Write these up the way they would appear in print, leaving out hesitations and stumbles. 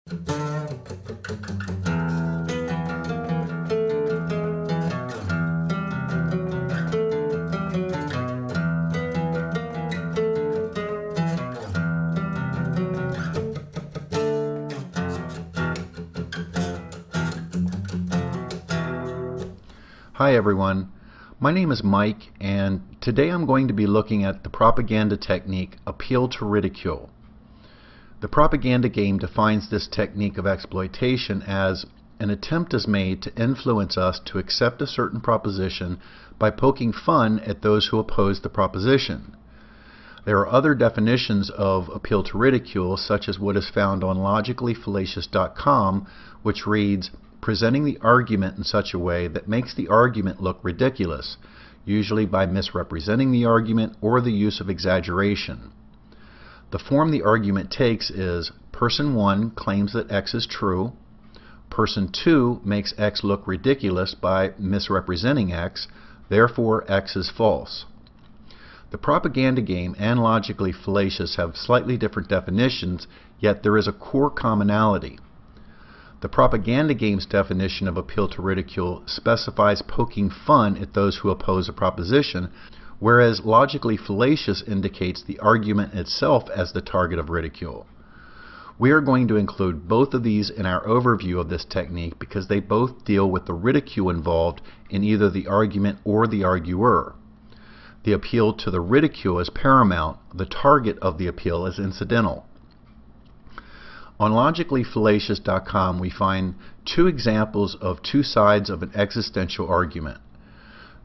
Hi everyone, my name is Mike, and today I'm going to be looking at the propaganda technique appeal to ridicule. The propaganda game defines this technique of exploitation as an attempt is made to influence us to accept a certain proposition by poking fun at those who oppose the proposition. There are other definitions of appeal to ridicule, such as what is found on logicallyfallacious.com, which reads, presenting the argument in such a way that makes the argument look ridiculous, usually by misrepresenting the argument or the use of exaggeration. The form the argument takes is person 1 claims that X is true, person 2 makes X look ridiculous by misrepresenting X, therefore X is false. The propaganda game and logically fallacious have slightly different definitions, yet there is a core commonality. The propaganda game's definition of appeal to ridicule specifies poking fun at those who oppose a proposition, whereas logically fallacious indicates the argument itself as the target of ridicule. We are going to include both of these in our overview of this technique because they both deal with the ridicule involved in either the argument or the arguer. The appeal to the ridicule is paramount, the target of the appeal is incidental. On logicallyfallacious.com we find two examples of two sides of an existential argument.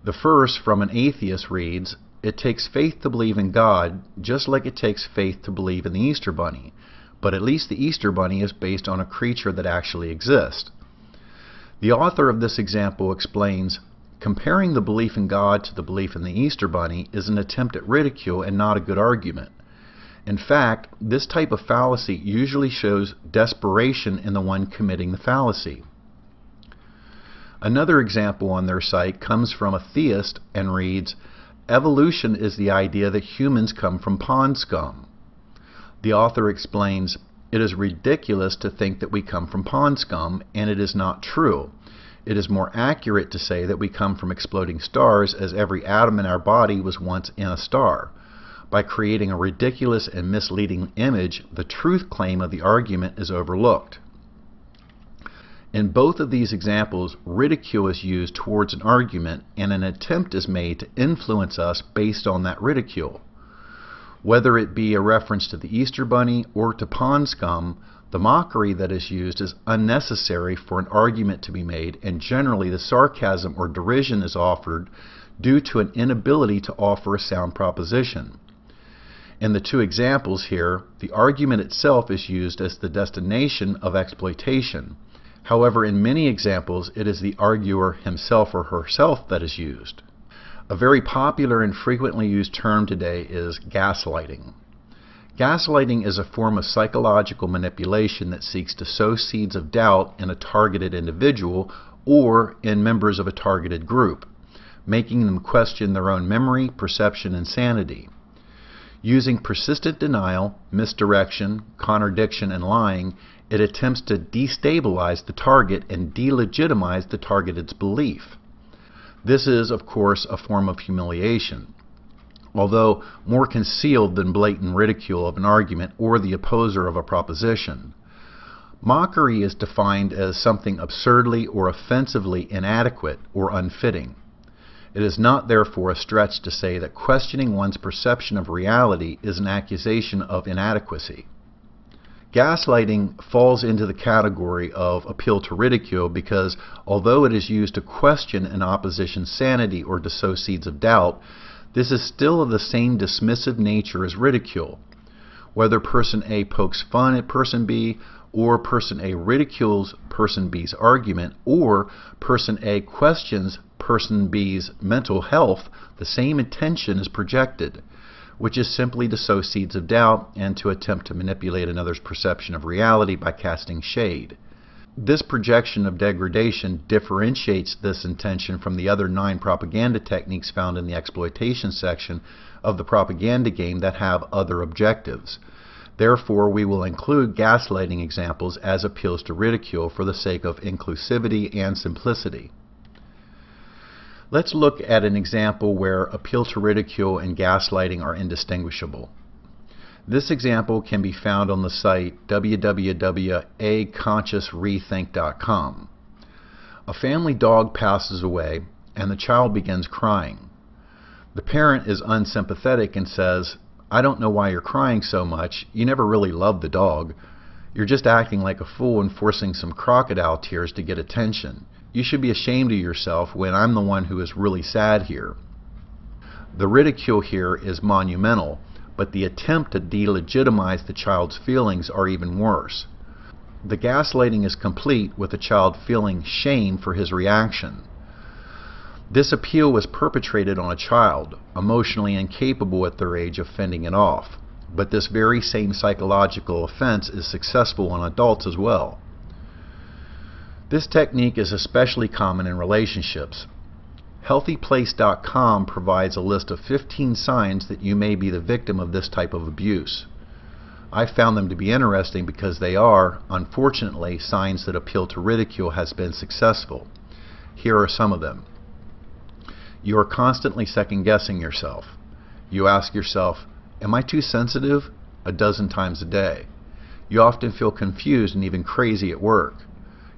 The first, from an atheist, reads, it takes faith to believe in God just like it takes faith to believe in the Easter Bunny, but at least the Easter Bunny is based on a creature that actually exists. The author of this example explains, comparing the belief in God to the belief in the Easter Bunny is an attempt at ridicule and not a good argument. In fact, this type of fallacy usually shows desperation in the one committing the fallacy. Another example on their site comes from a theist and reads, evolution is the idea that humans come from pond scum. The author explains, it is ridiculous to think that we come from pond scum, and it is not true. It is more accurate to say that we come from exploding stars, as every atom in our body was once in a star. By creating a ridiculous and misleading image, the truth claim of the argument is overlooked. In both of these examples, ridicule is used towards an argument, and an attempt is made to influence us based on that ridicule. Whether it be a reference to the Easter Bunny or to pond scum, the mockery that is used is unnecessary for an argument to be made, and generally the sarcasm or derision is offered due to an inability to offer a sound proposition. In the two examples here, the argument itself is used as the destination of exploitation. However, in many examples, it is the arguer himself or herself that is used. A very popular and frequently used term today is gaslighting. Gaslighting is a form of psychological manipulation that seeks to sow seeds of doubt in a targeted individual or in members of a targeted group, making them question their own memory, perception, and sanity. Using persistent denial, misdirection, contradiction, and lying, it attempts to destabilize the target and delegitimize the targeted's belief. This is, of course, a form of humiliation, although more concealed than blatant ridicule of an argument or the opposer of a proposition. Mockery is defined as something absurdly or offensively inadequate or unfitting. It is not therefore a stretch to say that questioning one's perception of reality is an accusation of inadequacy. Gaslighting falls into the category of appeal to ridicule because although it is used to question an opposition's sanity or to sow seeds of doubt, this is still of the same dismissive nature as ridicule. Whether person A pokes fun at person B, or person A ridicules person B's argument, or person A questions person B's mental health, the same intention is projected, which is simply to sow seeds of doubt and to attempt to manipulate another's perception of reality by casting shade. This projection of degradation differentiates this intention from the other 9 propaganda techniques found in the exploitation section of the propaganda game that have other objectives. Therefore, we will include gaslighting examples as appeals to ridicule for the sake of inclusivity and simplicity. Let's look at an example where appeal to ridicule and gaslighting are indistinguishable. This example can be found on the site www.aconsciousrethink.com. A family dog passes away and the child begins crying. The parent is unsympathetic and says, "I don't know why you're crying so much. You never really loved the dog. You're just acting like a fool and forcing some crocodile tears to get attention. You should be ashamed of yourself when I'm the one who is really sad here." The ridicule here is monumental, but the attempt to delegitimize the child's feelings are even worse. The gaslighting is complete with the child feeling shame for his reaction. This appeal was perpetrated on a child, emotionally incapable at their age of fending it off. But this very same psychological offense is successful on adults as well. This technique is especially common in relationships. HealthyPlace.com provides a list of 15 signs that you may be the victim of this type of abuse. I found them to be interesting because they are, unfortunately, signs that appeal to ridicule has been successful. Here are some of them. You are constantly second-guessing yourself. You ask yourself, "Am I too sensitive?" a dozen times a day. You often feel confused and even crazy at work.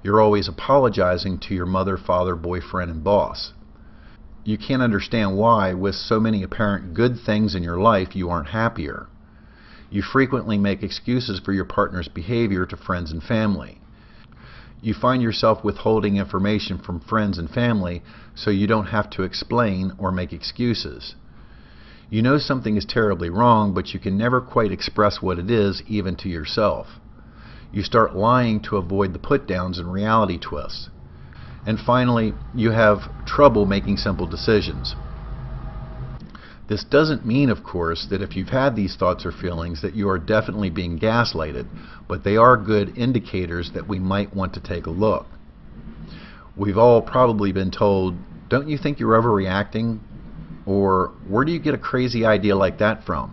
You're always apologizing to your mother, father, boyfriend, and boss. You can't understand why, with so many apparent good things in your life, you aren't happier. You frequently make excuses for your partner's behavior to friends and family. You find yourself withholding information from friends and family so you don't have to explain or make excuses. You know something is terribly wrong, but you can never quite express what it is, even to yourself. You start lying to avoid the put-downs and reality twists. And finally, you have trouble making simple decisions. This doesn't mean, of course, that if you've had these thoughts or feelings that you are definitely being gaslighted, but they are good indicators that we might want to take a look. We've all probably been told, "Don't you think you're overreacting?" Or, "Where do you get a crazy idea like that from?"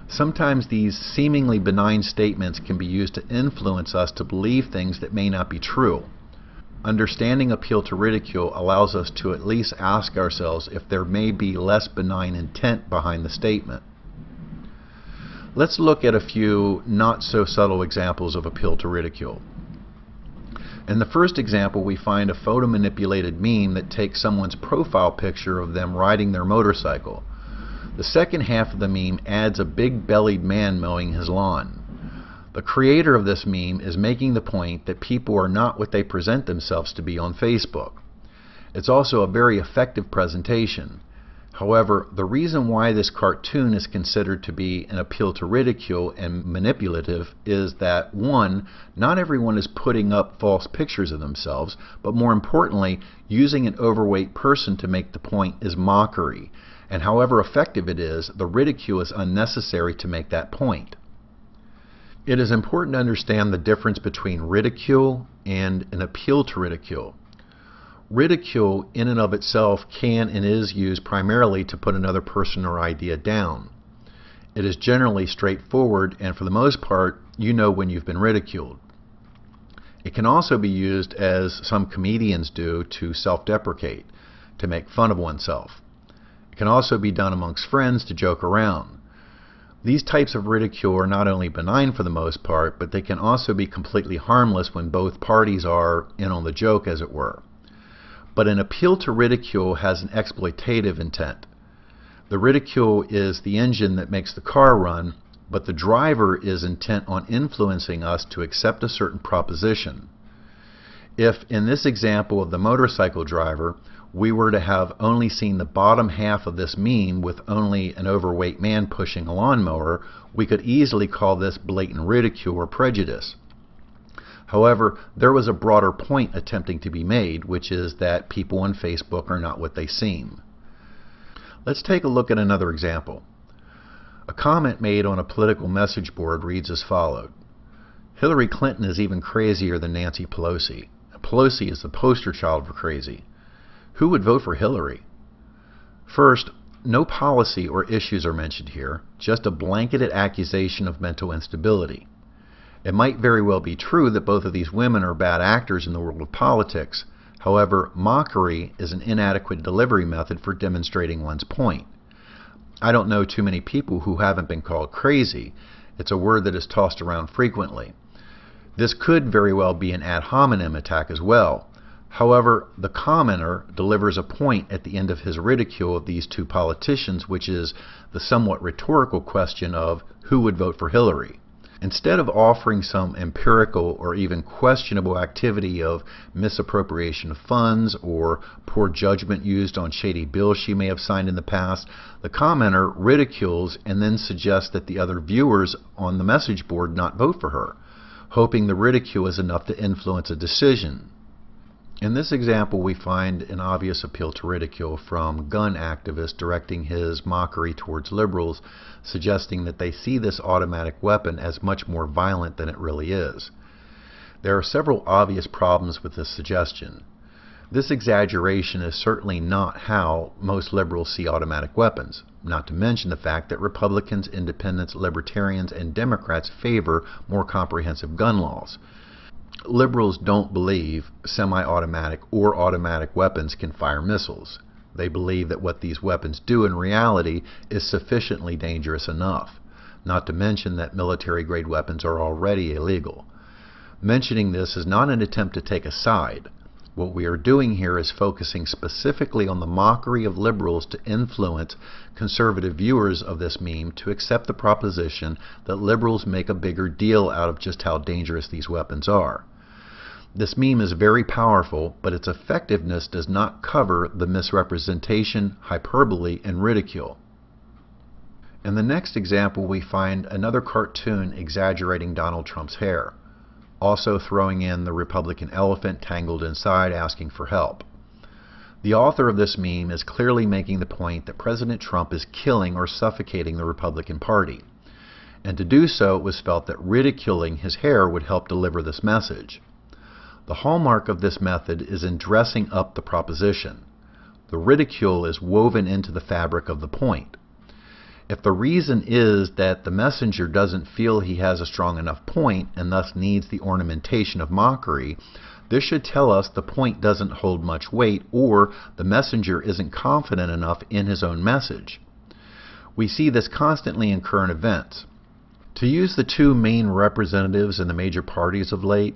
Sometimes these seemingly benign statements can be used to influence us to believe things that may not be true. Understanding appeal to ridicule allows us to at least ask ourselves if there may be less benign intent behind the statement. Let's look at a few not so subtle examples of appeal to ridicule. In the first example, we find a photo manipulated meme that takes someone's profile picture of them riding their motorcycle. The second half of the meme adds a big bellied man mowing his lawn. The creator of this meme is making the point that people are not what they present themselves to be on Facebook. It's also a very effective presentation. However, the reason why this cartoon is considered to be an appeal to ridicule and manipulative is that, one, not everyone is putting up false pictures of themselves, but more importantly, using an overweight person to make the point is mockery. And however effective it is, the ridicule is unnecessary to make that point. It is important to understand the difference between ridicule and an appeal to ridicule. Ridicule in and of itself can and is used primarily to put another person or idea down. It is generally straightforward, and for the most part, you know when you've been ridiculed. It can also be used, as some comedians do, to self-deprecate, to make fun of oneself. It can also be done amongst friends to joke around. These types of ridicule are not only benign for the most part, but they can also be completely harmless when both parties are in on the joke, as it were. But an appeal to ridicule has an exploitative intent. The ridicule is the engine that makes the car run, but the driver is intent on influencing us to accept a certain proposition. If, in this example of the motorcycle driver, we were to have only seen the bottom half of this meme with only an overweight man pushing a lawnmower, we could easily call this blatant ridicule or prejudice. However, there was a broader point attempting to be made, which is that people on Facebook are not what they seem. Let's take a look at another example. A comment made on a political message board reads as follows: "Hillary Clinton is even crazier than Nancy Pelosi. Pelosi is the poster child for crazy. Who would vote for Hillary?" First, No policy or issues are mentioned here, just a blanketed accusation of mental instability. It might very well be true that both of these women are bad actors in the world of politics. However, mockery is an inadequate delivery method for demonstrating one's point. I don't know too many people who haven't been called crazy. It's a word that is tossed around frequently. This could very well be an ad hominem attack as well. However, the commenter delivers a point at the end of his ridicule of these two politicians, which is the somewhat rhetorical question of who would vote for Hillary. Instead of offering some empirical or even questionable activity of misappropriation of funds or poor judgment used on shady bills she may have signed in the past, the commenter ridicules and then suggests that the other viewers on the message board not vote for her, hoping the ridicule is enough to influence a decision. In this example, we find an obvious appeal to ridicule from gun activists directing his mockery towards liberals, suggesting that they see this automatic weapon as much more violent than it really is. There are several obvious problems with this suggestion. This exaggeration is certainly not how most liberals see automatic weapons, not to mention the fact that Republicans, Independents, Libertarians, and Democrats favor more comprehensive gun laws. Liberals don't believe semi-automatic or automatic weapons can fire missiles. They believe that what these weapons do in reality is sufficiently dangerous enough, not to mention that military-grade weapons are already illegal. Mentioning this is not an attempt to take a side. What we are doing here is focusing specifically on the mockery of liberals to influence conservative viewers of this meme to accept the proposition that liberals make a bigger deal out of just how dangerous these weapons are. This meme is very powerful, but its effectiveness does not cover the misrepresentation, hyperbole, and ridicule. In the next example, we find another cartoon exaggerating Donald Trump's hair, also throwing in the Republican elephant tangled inside asking for help. The author of this meme is clearly making the point that President Trump is killing or suffocating the Republican Party. And to do so, it was felt that ridiculing his hair would help deliver this message. The hallmark of this method is in dressing up the proposition. The ridicule is woven into the fabric of the point. If the reason is that the messenger doesn't feel he has a strong enough point and thus needs the ornamentation of mockery, this should tell us the point doesn't hold much weight or the messenger isn't confident enough in his own message. We see this constantly in current events. To use the two main representatives in the major parties of late,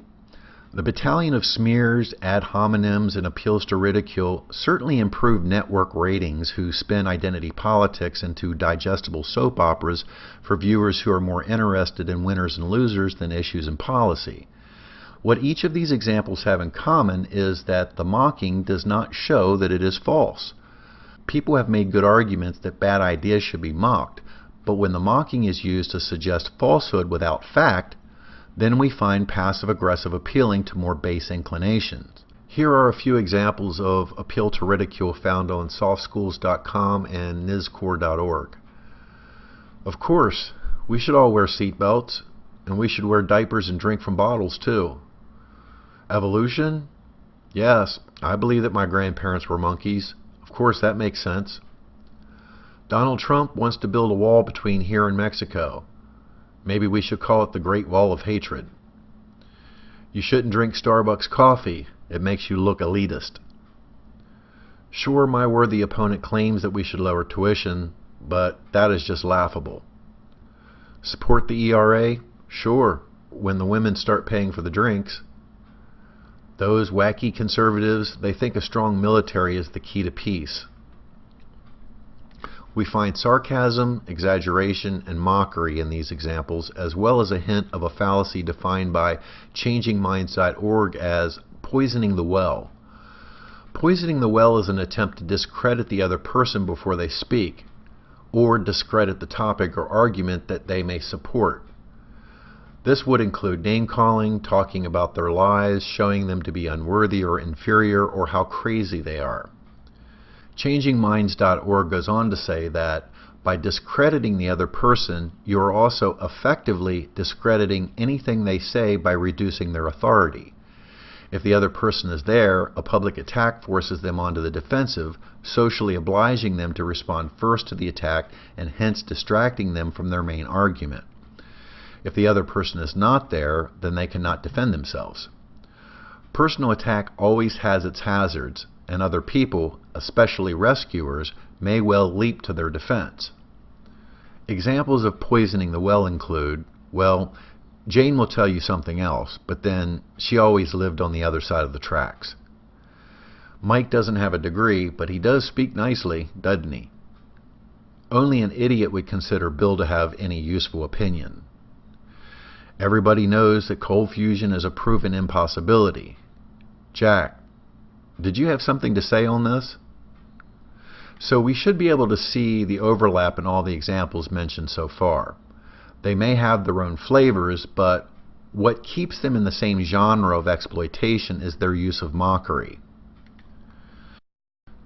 the battalion of smears, ad hominems, and appeals to ridicule certainly improve network ratings who spin identity politics into digestible soap operas for viewers who are more interested in winners and losers than issues and policy. What each of these examples have in common is that the mocking does not show that it is false. People have made good arguments that bad ideas should be mocked, but when the mocking is used to suggest falsehood without fact, then we find passive-aggressive appealing to more base inclinations. Here are a few examples of appeal to ridicule found on softschools.com and nizcore.org. Of course, we should all wear seatbelts, and we should wear diapers and drink from bottles too. Evolution? Yes, I believe that my grandparents were monkeys. Of course, that makes sense. Donald Trump wants to build a wall between here and Mexico. Maybe we should call it the Great Wall of Hatred. You shouldn't drink Starbucks coffee. It makes you look elitist. Sure, my worthy opponent claims that we should lower tuition, but that is just laughable. Support the ERA? Sure, when the women start paying for the drinks. Those wacky conservatives, they think a strong military is the key to peace. We find sarcasm, exaggeration, and mockery in these examples, as well as a hint of a fallacy defined by changingminds.org as poisoning the well. Poisoning the well is an attempt to discredit the other person before they speak, or discredit the topic or argument that they may support. This would include name-calling, talking about their lies, showing them to be unworthy or inferior, or how crazy they are. Changingminds.org goes on to say that by discrediting the other person, you are also effectively discrediting anything they say by reducing their authority. If the other person is there, a public attack forces them onto the defensive, socially obliging them to respond first to the attack and hence distracting them from their main argument. If the other person is not there, then they cannot defend themselves. Personal attack always has its hazards, and other people, especially rescuers, may well leap to their defense. Examples of poisoning the well include, well, Jane will tell you something else, but then she always lived on the other side of the tracks. Mike doesn't have a degree, but he does speak nicely, doesn't he? Only an idiot would consider Bill to have any useful opinion. Everybody knows that cold fusion is a proven impossibility. Jack, did you have something to say on this? So we should be able to see the overlap in all the examples mentioned so far. They may have their own flavors, but what keeps them in the same genre of exploitation is their use of mockery.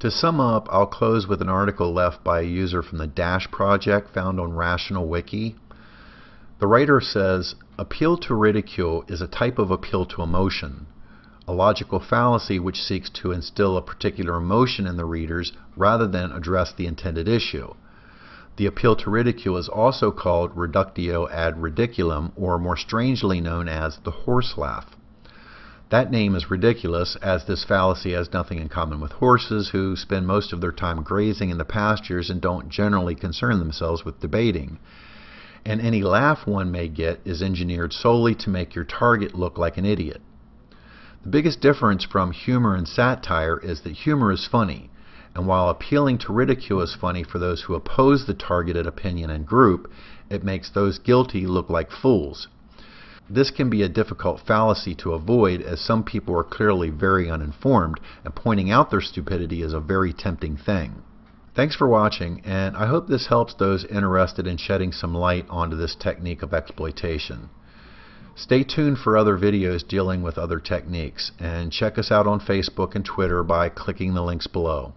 To sum up, I'll close with an article left by a user from the Dash project found on Rational Wiki. The writer says, "Appeal to ridicule is a type of appeal to emotion, a logical fallacy which seeks to instill a particular emotion in the readers rather than address the intended issue. The appeal to ridicule is also called reductio ad ridiculum, or more strangely known as the horse laugh. That name is ridiculous, as this fallacy has nothing in common with horses, who spend most of their time grazing in the pastures and don't generally concern themselves with debating. And any laugh one may get is engineered solely to make your target look like an idiot. The biggest difference from humor and satire is that humor is funny, and while appealing to ridicule is funny for those who oppose the targeted opinion and group, it makes those guilty look like fools. This can be a difficult fallacy to avoid, as some people are clearly very uninformed, and pointing out their stupidity is a very tempting thing." Thanks for watching, and I hope this helps those interested in shedding some light onto this technique of exploitation. Stay tuned for other videos dealing with other techniques, and check us out on Facebook and Twitter by clicking the links below.